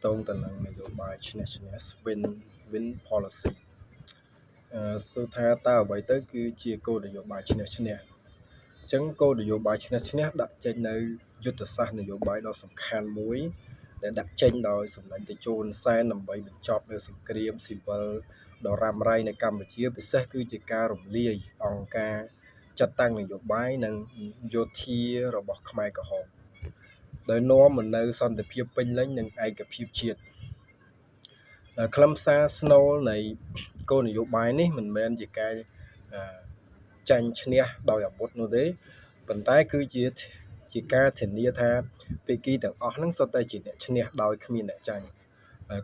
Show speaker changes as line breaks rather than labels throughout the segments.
តងទៅនឹងនយោបាយឈ្នះឈ្នះ win policy សួរថាតើអ្វីទៅគឺជាគោលនយោបាយឈ្នះឈ្នះអញ្ចឹងគោលនយោបាយឈ្នះឈ្នះដាក់ចេញនៅយុទ្ធសាស្ត្រនយោបាយដ៏សំខាន់មួយដែលដាក់ចេញដោយសម្ដេចតេជោ ហ៊ុនសែនដើម្បីបញ្ចប់នៅសង្គ្រាមស៊ីវិលដ៏រ៉ាំរ៉ៃនៅកម្ពុជាពិសេសគឺជាការរំលាយអង្គការចាត់តាំងនយោបាយនិងយោធារបស់ខ្មែរក្រហមដោយនាំមកនូវសន្តិភាពពេញលេញនិងឯកភាពជាតិខ្លឹមសារស្នូលនៃគោលនយោបាយនេះមិនមែនជាការចាញ់ឈ្នះដោយអាវុធនោះទេប៉ុន្តែគឺជាការធានាថាភាគីទាំងអស់ហ្នឹងសុទ្ធតែជាអ្នកឈ្នះដោយគ្មានអ្នកចាញ់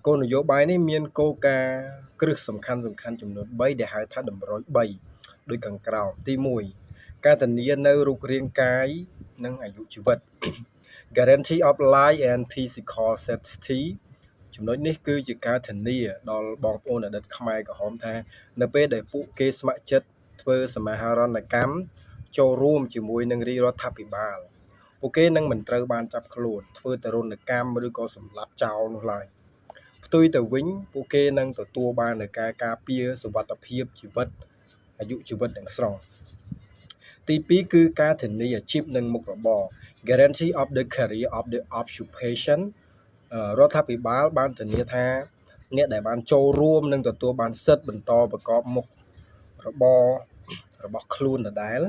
គោលនយោបាយនេះមានគោលការណ៍គ្រឹះសំខាន់ចំនួន3ដែលហៅថាតម្រុយ3ដូចខាងក្រោមទី1ការធានានៅរូបរាងកាយនិងអាយុជីវិត Guarantee of Life and Physical Safety ចំណុចនេះគឺជាការធានាដល់បងប្អូនអតីតខ្មែរក្រហមថានៅពេលដែលពួកគេស្ម័គ្រចិត្តធ្វើសមាហរណកម្មចូលរួមជាមួយនឹងរាជរដ្ឋាភិបាលពួកគេនឹងមិនត្រូវបានចាប់ខ្លួនធ្វើទរណកម្មឬក៏សម្លាប់ចោលនោះឡើយផ្ទុយទៅវិញពួកគេនឹងទទួលបាននូវការការពារសុវត្ថិភាពជីវិតអាយុជីវិតទាំងស្រុងទី2គឺការធានាអាជីពនិងមុខរបរ Guarantee of the career of the occupation រដ្ឋាភិបាលបានធានាថាអ្នកដែលបានចូលរួមនឹងទទួលបានសិទ្ធិបន្តប្រកបមុខរបររបស់ខ្លួនដដែល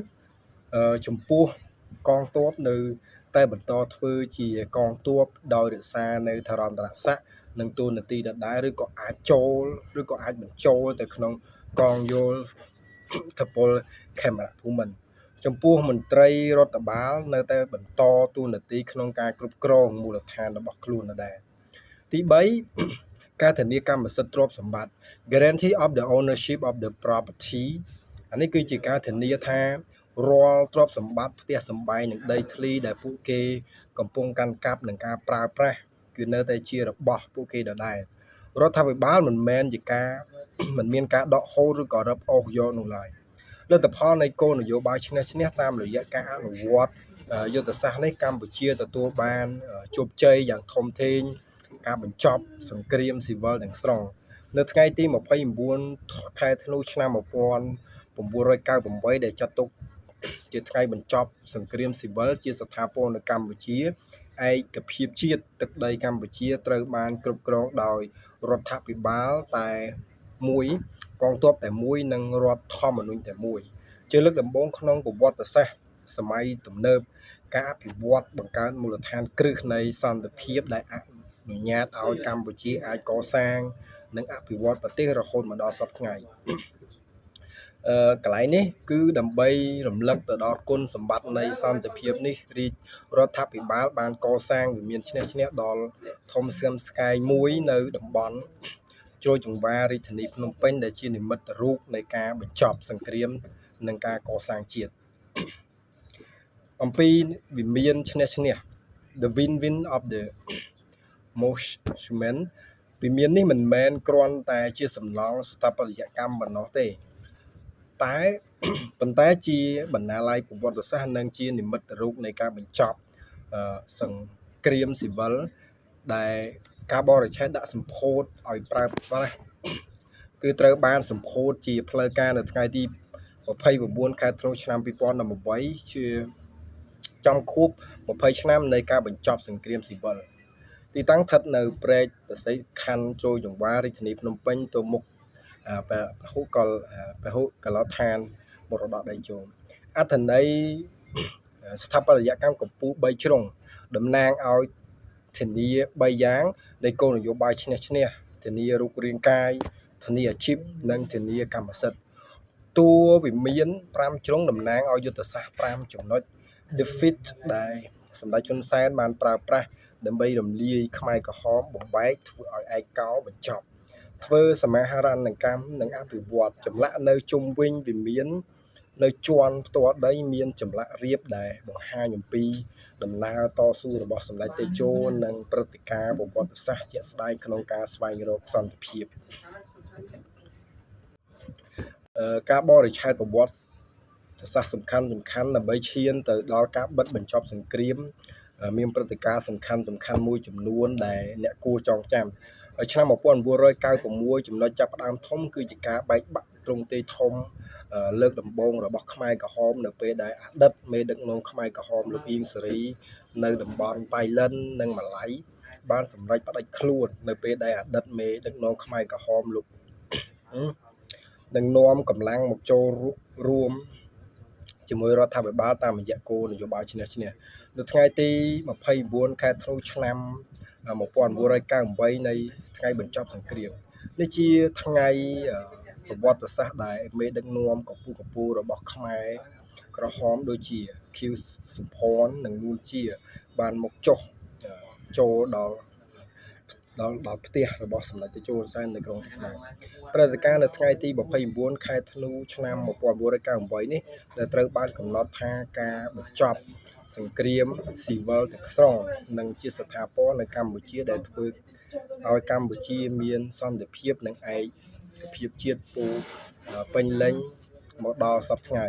ចំពោះកងទ័ពនៅតែបន្តធ្វើជាកងទ័ពដោយរក្សានៅថរន្តរស័ក្តិនិងតួនាទីដដែលឬក៏អាចចូលឬក៏អាចបញ្ចូលទៅក្នុងកងយោធពលខេមរភូមិន្ទចំពោះមន្ត្រីរដ្ឋបាលនៅតែបន្តតួនាទីក្នុងការគ្រប់គ្រងមូលដ្ឋានរបស់ខ្លួនដដែលទី3ការធានាកម្មសិទ្ធិទ្រព្យសម្បត្តិ Guarantee of the ownership of the property អានេះគឺជាការធានាថារាល់ទ្រព្យសម្បត្តិផ្ទះសម្បែងនិងដីធ្លីដែលពួកគេកំពុងកាន់កាប់នឹងការប្រើប្រាស់គឺនៅតែជារបស់ពួកគេដដែលរដ្ឋាភិបាលមិនមានការដកហូតឬក៏រឹបអូសយកនោះឡើយលទ្ធផលនៃគោលនយោបាយឈ្នះឈ្នះតាមរយៈការអនុវត្តយុទ្ធសាស្ត្រនេះកម្ពុជាទទួលបានជោគជ័យយ៉ាងធំធេងការបញ្ចប់សង្គ្រាមស៊ីវិលទាំងស្រុងនៅថ្ងៃទី29ខែធ្នូឆ្នាំ1998ដែលចាត់ទុកជាថ្ងៃបញ្ចប់សង្គ្រាមស៊ីវិលជាស្ថាពរនៅកម្ពុជាឯកភាពជាតិទឹកដីកម្ពុជាត្រូវបានគ្រប់គ្រងដោយរដ្ឋាភិបាលតែមួយកងទ័ពតែមួយនិងរដ្ឋធម្មនុញ្ញតែមួយជាលើកដំបូងក្នុងប្រវត្តិសាស្ត្រសម័យទំនើបការអភិវឌ្ឍបង្កើតមូលដ្ឋានគ្រឹះនៃសន្តិភាពដែលអនុញ្ញាតឲ្យកម្ពុជាអាចកសាងនិងអភិវឌ្ឍប្រទេសរហូតមកដល់សព្វថ្ងៃកន្លែងនេះគឺដើម្បីរំលឹកទៅដល់គុណសម្បត្តិនៃសន្តិភាពនេះរាជរដ្ឋាភិបាលបានកសាងវិមានឈ្នះឈ្នះដល់ធំស្កឹមស្កាយមួយនៅតំបន់ជ្រោយចង្វាររាជធានីភ្នំពេញដែលជានិមិត្តរូបនៃការបញ្ចប់សង្គ្រាមនិងការកសាងជាតិអំពីវិមានឈ្នះឈ្នះ The win-win of the monument វិមាននេះមិនមែនគ្រាន់តែជាសំណង់ស្ថាបត្យកម្មប៉ុណ្ណោះទេតែប៉ុន្តែជាបណ្ណាល័យប្រវត្តិសាស្ត្រនិងជានិមិត្តរូបនៃការបញ្ចប់សង្គ្រាមស៊ីវិលដែលការបរិច្ឆេទដាក់សម្ពោធឲ្យប្រើប្រាស់គឺត្រូវបានសម្ពោធជាផ្លូវការនៅថ្ងៃទី29ខែធ្នូឆ្នាំ2018ជាចំខួប20ឆ្នាំនៃការបញ្ចប់សង្គ្រាមស៊ីវិលទីតាំងស្ថិតនៅព្រែកតសីខណ្ឌជ្រោយចង្វាររាជធានីភ្នំពេញទៅមុខពហុកលដ្ឋានមរតកដីជោមអត្ថន័យស្ថាបត្យកម្មកម្ពុជា3ជ្រុងតំណាងឲ្យធានា3យ៉ាងនៃគោលនយោបាយឈ្នះឈ្នះធានារូបរាងកាយធានាអាជីពនិងធានាកម្មសិទ្ធិតួវិមាន5ជ្រុងតំណាងឲ្យយុទ្ធសាស្ត្រ5ចំណុច defeat ដែលសម្ដេចហ៊ុនសែនបានប្រើប្រាស់ដើម្បីរំលាយខ្មែរក្រហមបំបែកធ្វើឲ្យឯកោបញ្ចប់ធ្វើសមាហរណកម្មនិងអភិវឌ្ឍចម្លាក់នៅជុំវិញវិមាននៅជាន់ផ្ទាល់ដីមានចម្លាក់រៀបដែលបង្ហាញអំពីដំណើរតស៊ូរបស់សម្ដេចតេជោនិងព្រឹត្តិការណ៍ប្រវត្តិសាស្ត្រជាក់ស្ដែងក្នុងការស្វែងរកសន្តិភាពការបរិច្ឆេទប្រវត្តិសាស្ត្រសំខាន់ដើម្បីឈានទៅដល់ការបិទបញ្ចប់សង្គ្រាម មានព្រឹត្តិការណ៍សំខាន់មួយចំនួនដែលអ្នកគួរចងចាំឆ្នាំ1996ចំណុចចាប់ផ្ដើមធំគឺជាការបែកបាក់ទ្រង់ទ្រាយធំលើកដំបូងរបស់ខ្មែរក្រហមនៅពេលដែលអតីតមេដឹកនាំខ្មែរក្រហមលោកអៀងសារីនៅតំបន់ប៉ៃលិននិងម៉ាឡៃបានសម្រេចផ្ដាច់ខ្លួននៅពេលដែលអតីតមេដឹកនាំខ្មែរក្រហមលោកនឹងនាំកម្លាំងមកចូលរួមជាមួយរដ្ឋាភិបាលតាមរយៈគោលនយោបាយឈ្នះឈ្នះនៅថ្ងៃទី29ខែធ្នូឆ្នាំ1998នៃថ្ងៃបញ្ចប់សង្គ្រាមនេះជាថ្ងៃប្រវត្តិសាស្ត្រដែលមេដឹកនាំកម្ពុជារបស់ខ្មែរក្រហមដូចជាខៀវសុផាន់និងនួនជាបានមកចូលដល់ផ្ទះរបស់សម្ដេចតេជោហ៊ុនសែននៅក្រុងថ្នាក់ព្រឹត្តិការណ៍នៅថ្ងៃទី29ខែធ្នូឆ្នាំ1998នេះដែលត្រូវបានកំណត់ថាការបញ្ចប់សង្គ្រាមស៊ីវិលទាំងស្រុងនិងជាស្ថាពរនៅកម្ពុជាដែលធ្វើឲ្យកម្ពុជាមានសន្តិភាពនិងឯកភាពជាតិពោពេញលេញមកដល់សពថ្ងៃ